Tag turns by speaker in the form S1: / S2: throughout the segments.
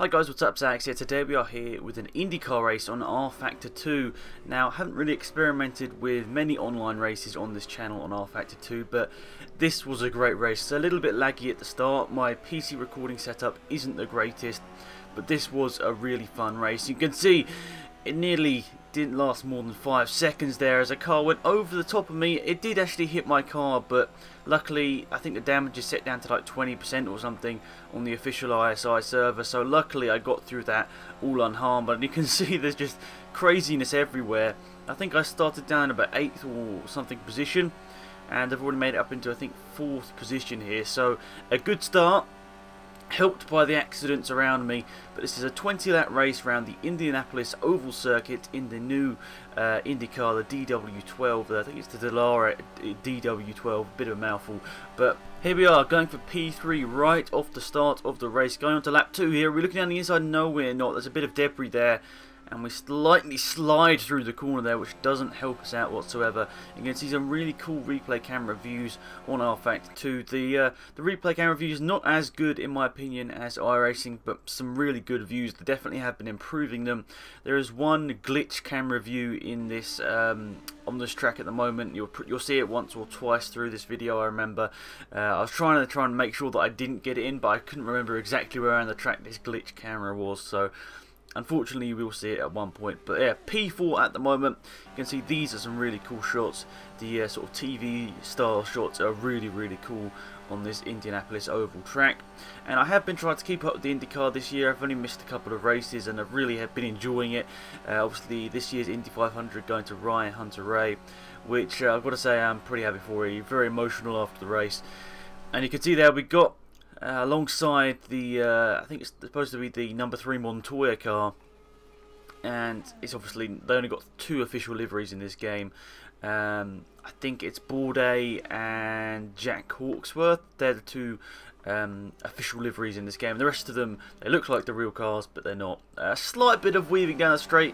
S1: Hi guys, what's up? Zax here. Today we are here with an IndyCar race on rFactor 2. Now, I haven't really experimented with many online races on this channel on rFactor 2, but this was a great race. It's a little bit laggy at the start. My PC recording setup isn't the greatest, but this was a really fun race. You can see it nearly didn't last more than 5 seconds there as a car went over the top of me. It did actually hit my car, but luckily I think the damage is set down to like 20% or something on the official ISI server, so luckily I got through that all unharmed. But you can see there's just craziness everywhere. I think I started down about 8th or something position, and I've already made it up into I think 4th position here, so a good start, helped by the accidents around me. But this is a 20 lap race around the Indianapolis oval circuit in the new Indycar, the DW12. I think it's the Dallara DW12, bit of a mouthful, but here we are going for P3 right off the start of the race. Going on to lap 2 here, we're looking down the inside, nowhere not, there's a bit of debris there, and we slightly slide through the corner there, which doesn't help us out whatsoever. You can see some really cool replay camera views on rFactor 2. The replay camera views not as good in my opinion as iRacing, but some really good views. They definitely have been improving them. There is one glitch camera view in this on this track at the moment. You'll see it once or twice through this video. I remember I was trying to make sure that I didn't get it in, but I couldn't remember exactly where on the track this glitch camera was, so unfortunately you will see it at one point. But yeah, P4 at the moment. You can see these are some really cool shots. The sort of TV style shots are really cool on this Indianapolis oval track, and I have been trying to keep up with the IndyCar this year. I've only missed a couple of races and I really have been enjoying it. Obviously this year's Indy 500 going to Ryan Hunter-Reay, which I've got to say I'm pretty happy for. He's very emotional after the race, and you can see there we got alongside the I think it's supposed to be the number 3 Montoya car, and it's obviously they only got 2 official liveries in this game. I think it's Bourdais and Jack Hawksworth. They're the 2 official liveries in this game. The rest of them, they look like the real cars, but they're not. A slight bit of weaving down the straight.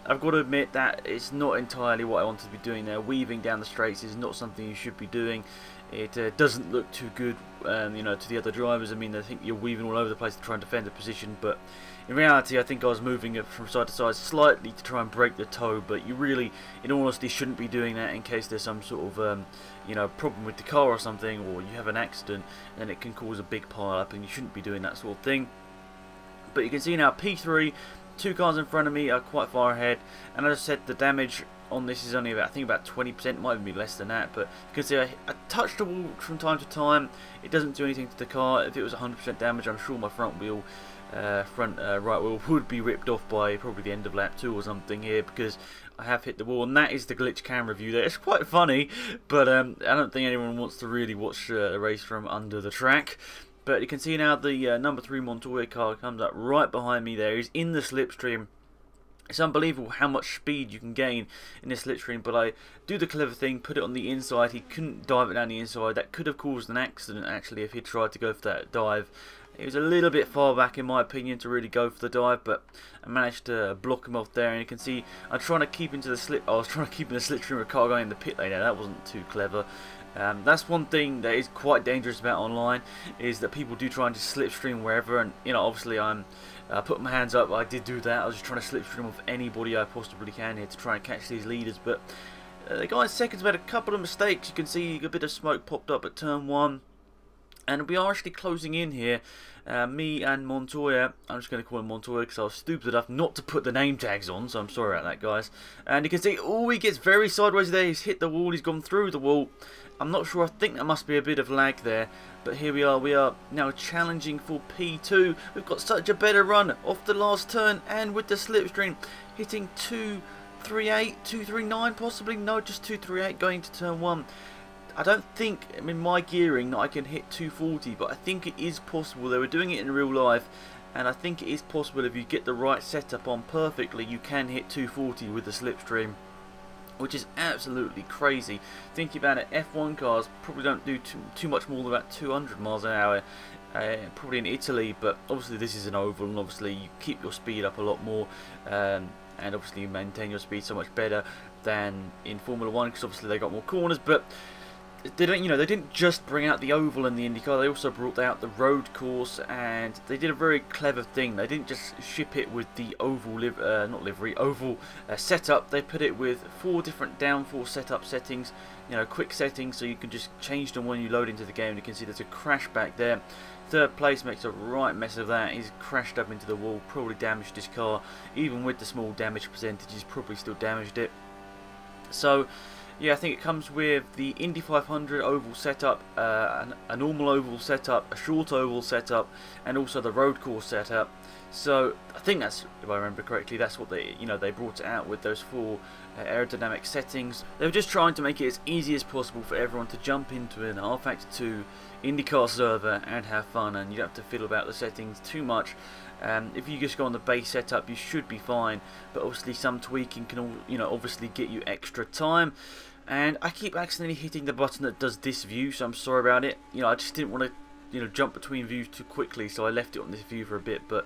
S1: I've got to admit that it's not entirely what I wanted to be doing there. Weaving down the straights is not something you should be doing. It doesn't look too good, you know, to the other drivers. I mean, they think you're weaving all over the place to try and defend a position, but in reality, I think I was moving it from side to side slightly to try and break the toe. But you really, in all honesty, shouldn't be doing that in case there's some sort of, you know, problem with the car or something, or you have an accident, and it can cause a big pile up, and you shouldn't be doing that sort of thing. But you can see now P3. 2 cars in front of me are quite far ahead, and as I said, the damage on this is only about, I think about 20%, might even be less than that. But you can see I touch the wall from time to time. It doesn't do anything to the car. If it was 100% damage, I'm sure my front wheel, right wheel would be ripped off by probably the end of lap 2 or something here, because I have hit the wall, and that is the glitch camera view there. It's quite funny, but I don't think anyone wants to really watch the race from under the track. But you can see now the number 3 Montoya car comes up right behind me there. He's in the slipstream. It's unbelievable how much speed you can gain in this slipstream, but I do the clever thing, put it on the inside. He couldn't dive it down the inside. That could have caused an accident actually if he tried to go for that dive. It was a little bit far back in my opinion to really go for the dive, but I managed to block him off there. And you can see I'm trying to keep into the slip. I was trying to keep in the slipstream with a car going in the pit lane. Now that wasn't too clever. That's one thing that is quite dangerous about online, is that people do try and just slipstream wherever. And you know, obviously I put my hands up. I did do that. I was just trying to slipstream off anybody I possibly can here to try and catch these leaders. But the guy in second's made a couple of mistakes. You can see a bit of smoke popped up at turn 1. And we are actually closing in here. Me and Montoya, I'm just going to call him Montoya because I was stupid enough not to put the name tags on, so I'm sorry about that, guys. And you can see, oh, he gets very sideways there. He's hit the wall, he's gone through the wall. I'm not sure, I think there must be a bit of lag there. But here we are now challenging for P2. We've got such a better run off the last turn, and with the slipstream, hitting 238, 239 possibly. No, just 238 going to turn 1. I don't think, in my gearing, that I can hit 240, but I think it is possible. They were doing it in real life, and I think it is possible if you get the right setup on perfectly, you can hit 240 with the slipstream, which is absolutely crazy. Thinking about it, F1 cars probably don't do too much more than about 200 miles an hour, probably in Italy, but obviously this is an oval, and obviously you keep your speed up a lot more, and obviously you maintain your speed so much better than in Formula 1, because obviously they got more corners. But they don't, they didn't just bring out the oval in the IndyCar. They also brought out the road course, and they did a very clever thing. They didn't just ship it with the oval oval setup. They put it with 4 different downforce setup settings. Quick settings, so you can just change them when you load into the game. You can see there's a crash back there. Third place makes a right mess of that. He's crashed up into the wall, probably damaged his car. Even with the small damage percentage, he's probably still damaged it. So yeah, I think it comes with the Indy 500 oval setup, a normal oval setup, a short oval setup, and also the road course setup. So I think that's, if I remember correctly, that's what they brought it out with those 4 aerodynamic settings. They were just trying to make it as easy as possible for everyone to jump into an rFactor 2 IndyCar server and have fun, and you don't have to fiddle about the settings too much. If you just go on the base setup, you should be fine, but obviously some tweaking can obviously get you extra time. And I keep accidentally hitting the button that does this view, so I'm sorry about it. I just didn't want to jump between views too quickly, so I left it on this view for a bit. But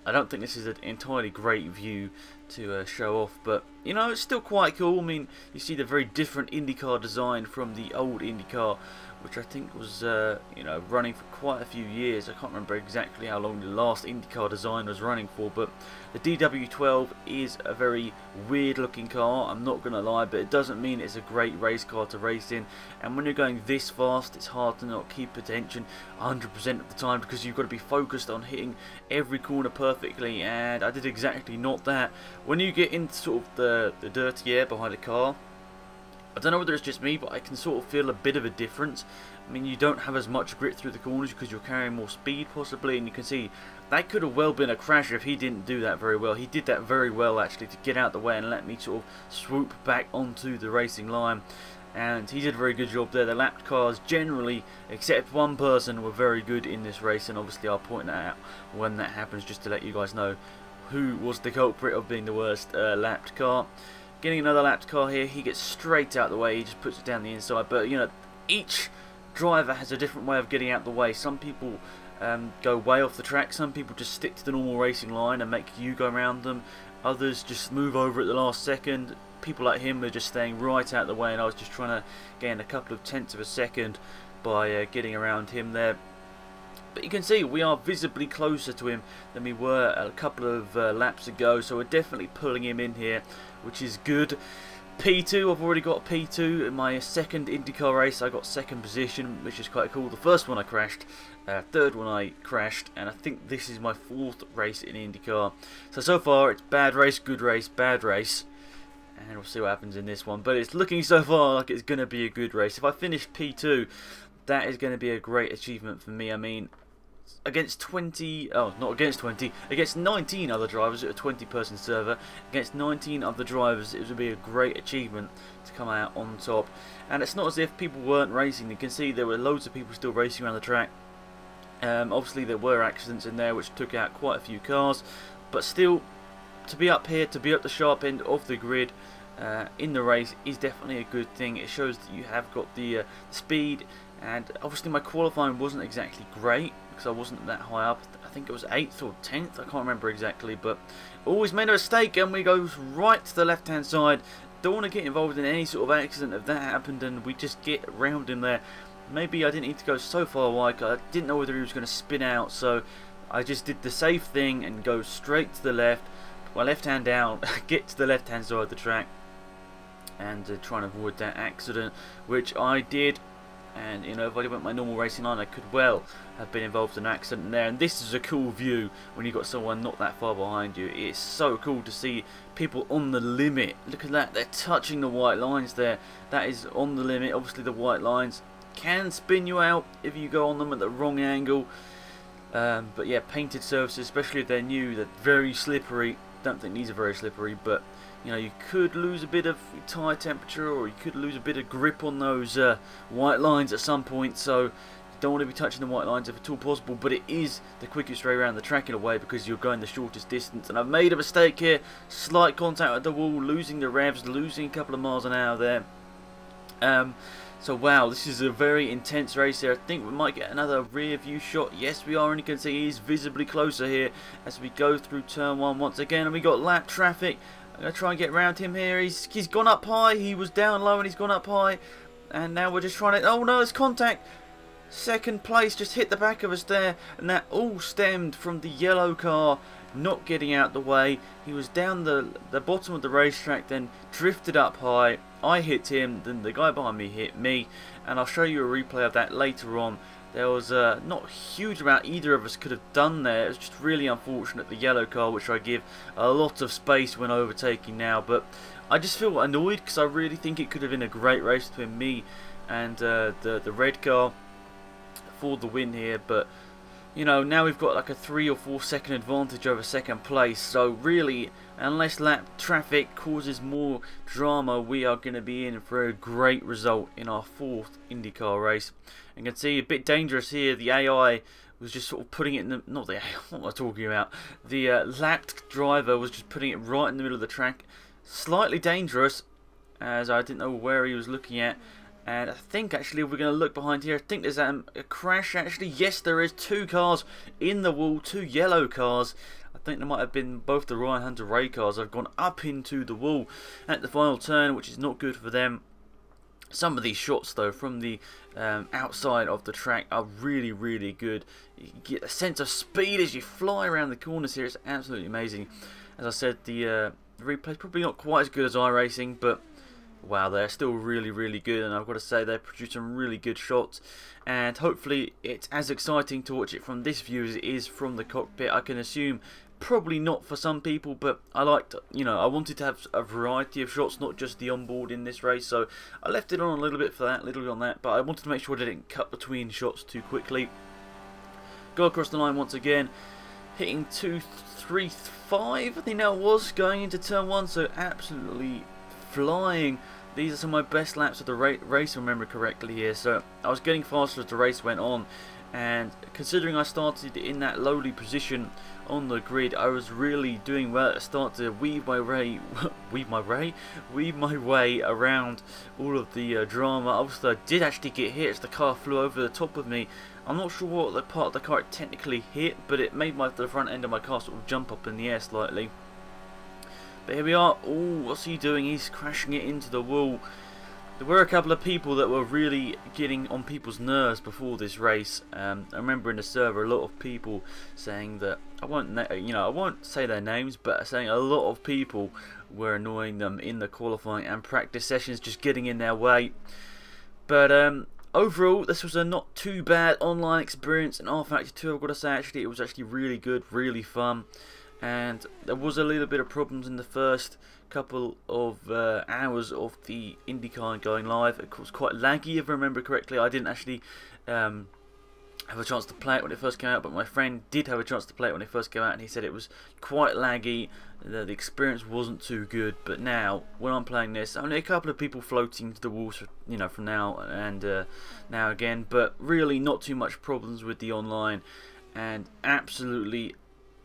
S1: I don't think this is an entirely great view to show off, but it's still quite cool. I mean, you see the very different IndyCar design from the old IndyCar, which I think was running for quite a few years. I can't remember exactly how long the last IndyCar design was running for, but the DW12 is a very weird looking car, I'm not going to lie, but it doesn't mean it's a great race car to race in. And when you're going this fast, it's hard to not keep attention 100% of the time, because you've got to be focused on hitting every corner perfectly, and I did exactly not that. When you get into sort of the dirty air behind the car, I don't know whether it's just me, but I can sort of feel a bit of a difference. I mean, you don't have as much grit through the corners because you're carrying more speed possibly, and you can see that could have well been a crash if he didn't do that very well. He did that very well actually, to get out the way and let me sort of swoop back onto the racing line, and he did a very good job there. The lapped cars generally, except one person, were very good in this race, and obviously I'll point that out when that happens, just to let you guys know who was the culprit of being the worst lapped car. Getting another lapped car here, he gets straight out the way, he just puts it down the inside, but each driver has a different way of getting out the way. Some people go way off the track, some people just stick to the normal racing line and make you go around them, others just move over at the last second. People like him are just staying right out the way, and I was just trying to gain a couple of tenths of a second by getting around him there. But you can see we are visibly closer to him than we were a couple of laps ago, so we're definitely pulling him in here, which is good. P2, I've already got P2 in my second IndyCar race. I got second position, which is quite cool. The first one I crashed, third one I crashed, and I think this is my 4th race in IndyCar. So far it's bad race, good race, bad race, and we'll see what happens in this one. But it's looking so far like it's going to be a good race. If I finish P2, that is going to be a great achievement for me. I mean, against against 19 other drivers at a 20-person server, against 19 other drivers, it would be a great achievement to come out on top. And it's not as if people weren't racing. You can see there were loads of people still racing around the track. Obviously there were accidents in there which took out quite a few cars, but still, to be up here, to be at the sharp end of the grid in the race is definitely a good thing. It shows that you have got the speed. And obviously my qualifying wasn't exactly great because I wasn't that high up. I think it was 8th or 10th, I can't remember exactly, but always made a mistake, and we go right to the left hand side. Don't want to get involved in any sort of accident if that happened, and we just get around him there. Maybe I didn't need to go so far wide, I didn't know whether he was going to spin out, so I just did the safe thing and go straight to the left, put my left hand down, get to the left hand side of the track, and try and avoid that accident, which I did. And if I went my normal racing line, I could well have been involved in an accident there. And this is a cool view when you've got someone not that far behind you. It's so cool to see people on the limit. Look at that, they're touching the white lines there. That is on the limit. Obviously the white lines can spin you out if you go on them at the wrong angle. But yeah, painted surfaces, especially if they're new, they're very slippery. Don't think these are very slippery, but you could lose a bit of tyre temperature, or you could lose a bit of grip on those white lines at some point, so you don't want to be touching the white lines if at all possible. But it is the quickest way around the track in a way, because you're going the shortest distance. And I've made a mistake here, slight contact with the wall, losing the revs, losing a couple of miles an hour there. So wow, this is a very intense race here. I think we might get another rear view shot. Yes, we are, and you can see he's visibly closer here as we go through turn 1 once again, and we got lap traffic. I'm going to try and get around him here. He's gone up high. He was down low and he's gone up high. and now we're just trying to... Oh no, it's contact! Second place just hit the back of us there, and that all stemmed from the yellow car not getting out the way. He was down the bottom of the racetrack, then drifted up high. I hit him, then the guy behind me hit me, and I'll show you a replay of that later on. There was not a huge amount either of us could have done there. It was just really unfortunate, the yellow car, which I give a lot of space when overtaking now. But I just feel annoyed because I really think it could have been a great race between me and the red car for the win here. But you know, now we've got like a 3 or 4 second advantage over second place. So really, unless lap traffic causes more drama, we are going to be in for a great result in our 4th IndyCar race. You can see a bit dangerous here. The AI was just sort of putting it in the... Not the AI, what am I talking about? The lapped driver was just putting it right in the middle of the track. Slightly dangerous, as I didn't know where he was looking at. And I think actually, if we're going to look behind here, I think there's a crash actually. Yes, there is 2 cars in the wall, 2 yellow cars. I think there might have been both the Ryan Hunter Ray cars have gone up into the wall at the final turn, which is not good for them. Some of these shots though from the outside of the track are really, really good. You get a sense of speed as you fly around the corners here. It's absolutely amazing. As I said, the replay's probably not quite as good as iRacing, but wow, they're still really, really good, and I've got to say they produce some really good shots, and hopefully it's as exciting to watch it from this view as it is from the cockpit. I can assume probably not for some people, but I liked, you know, I wanted to have a variety of shots, not just the onboard in this race, so I left it on a little bit for that, little bit on that, but I wanted to make sure I didn't cut between shots too quickly. Go across the line once again, hitting 2.35, I think that was, going into turn 1, so absolutely flying. These are some of my best laps of the race, if I remember correctly here. So I was getting faster as the race went on, and considering I started in that lowly position on the grid, I was really doing well at the start to weave my way around all of the drama. Obviously, I did actually get hit as the car flew over the top of me. I'm not sure what the part of the car it technically hit, but it made the front end of my car sort of jump up in the air slightly. But here we are. Oh, what's he doing? He's crashing it into the wall. There were a couple of people that were really getting on people's nerves before this race. I remember in the server a lot of people saying that I won't say their names, but saying a lot of people were annoying them in the qualifying and practice sessions, just getting in their way. But overall, this was a not too bad online experience in rFactor 2. I've got to say, actually, it was actually really good, really fun. And there was a little bit of problems in the first couple of hours of the IndyCar going live. It was quite laggy, if I remember correctly. I didn't actually have a chance to play it when it first came out, but my friend did have a chance to play it when it first came out, and he said it was quite laggy. The experience wasn't too good. But now, when I'm playing this, only a couple of people floating to the walls, you know, from now and now again. But really, not too much problems with the online, and absolutely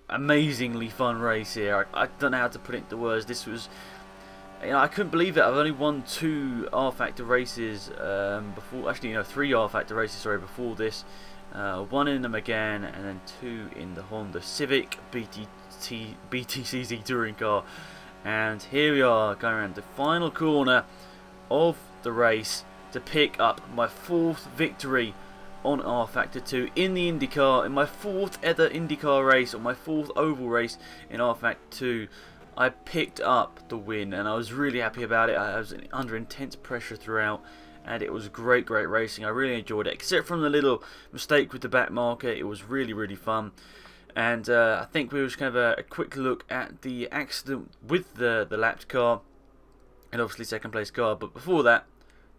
S1: amazingly fun race here. I don't know how to put it into words. This was, you know, I couldn't believe it. I've only won 2 rFactor races before. Actually, you know, 3 rFactor races. Sorry, before this. 1 in the Megane and then 2 in the Honda Civic BTCZ touring car. And here we are going around the final corner of the race to pick up my 4th victory on rFactor 2 in the IndyCar, in my 4th ever IndyCar race, or my 4th oval race in rFactor 2. I picked up the win, and I was really happy about it. I was under intense pressure throughout, and it was great racing. I really enjoyed it, except from the little mistake with the back marker. It was really, really fun. And I think we were just kind of a quick look at the accident with the lapped car, and obviously second place car. But before that,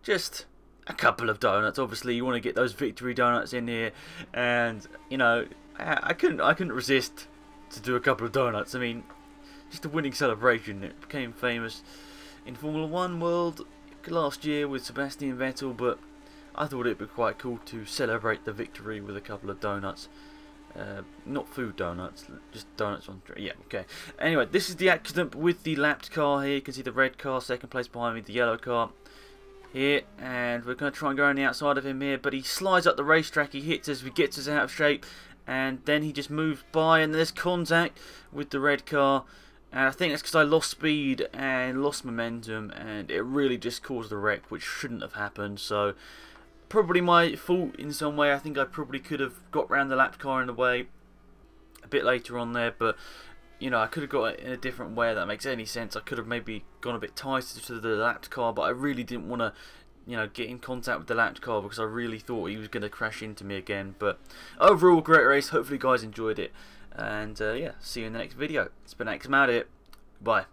S1: just a couple of donuts. Obviously, you want to get those victory donuts in here, and you know, I couldn't resist to do a couple of donuts. I mean, just a winning celebration. It became famous in Formula 1 world last year with Sebastian Vettel, but I thought it'd be quite cool to celebrate the victory with a couple of donuts. Not food donuts, just donuts on... Yeah, okay. Anyway, this is the accident with the lapped car here. You can see the red car, second place behind me, the yellow car here, and we're going to try and go on the outside of him here, but he slides up the racetrack, he hits us, he gets us out of shape, and then he just moves by, and there's contact with the red car, And I think that's because I lost speed and lost momentum, and it really just caused a wreck, which shouldn't have happened. So probably my fault in some way. I think I probably could have got round the lapped car in a way a bit later on there, but you know, I could have got it in a different way. If that makes any sense. I could have maybe gone a bit tighter to the lapped car, but I really didn't want to, you know, get in contact with the lapped car because I really thought he was going to crash into me again. But overall, great race. Hopefully you guys enjoyed it. And yeah, see you in the next video. It's been X, I'm out of here. Bye.